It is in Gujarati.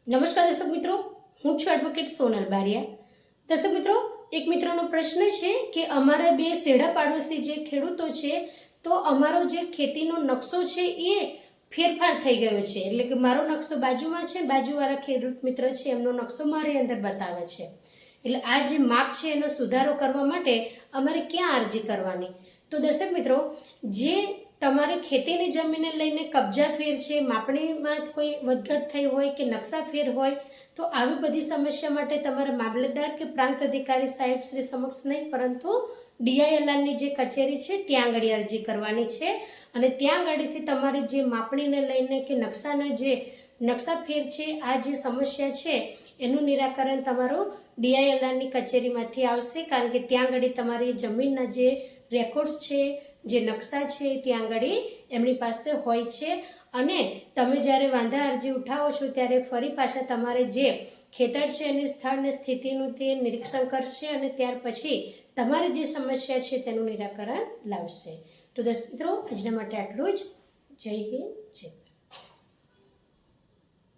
નમસ્કાર દર્શક મિત્રો, હું છું એડવોકેટ સોનલ બારિયા। દર્શક મિત્રો, એક મિત્રનો પ્રશ્ન છે કે અમારા બે સેડા પાડોશી જે ખેડૂતો છે તો અમારો જે ખેતીનો નકશો છે એ ફેરફાર થઈ ગયો છે, એટલે કે મારો નકશો બાજુમાં છે, બાજુવાળા ખેડૂત મિત્ર છે એમનો નકશો મારી અંદર બતાવે છે, એટલે આ જે માપ છે એનો સુધારો કરવા માટે અમારે ક્યાં અરજી કરવાની? તો દર્શક મિત્રો, જે તમારી ખેતીની જમીનને લઈને કબજા ફેર છે, માપણીમાં કોઈ વધઘટ થઈ હોય કે નકશા ફેર હોય, તો આવી બધી સમસ્યા માટે તમારે મામલતદાર કે પ્રાંત અધિકારી સાહેબ શ્રી સમક્ષ નહીં, પરંતુ DILRની જે કચેરી છે ત્યાં આગળ અરજી કરવાની છે, અને ત્યાં આગળથી તમારી જે માપણીને લઈને કે નકશાના જે નકશા ફેર છે, આ જે સમસ્યા છે એનું નિરાકરણ તમારું DILRની કચેરીમાંથી આવશે, કારણ કે ત્યાં આગળ તમારી જમીનના જે રેકોર્ડ્સ છે, જે નકશા છે ત્યાં આગળ એમની પાસે હોય છે, અને તમે જ્યારે વાંધા અરજી ઉઠાવો છો ત્યારે ફરી પાછા તમારે જે ખેતર છે એની સ્થળને સ્થિતિનું તે નિરીક્ષણ કરશે, અને ત્યાર પછી તમારી જે સમસ્યા છે તેનું નિરાકરણ લાવશે। તો દર્શક મિત્રો, આજના માટે આટલું જ। જય હિન્દ, જય ભારત।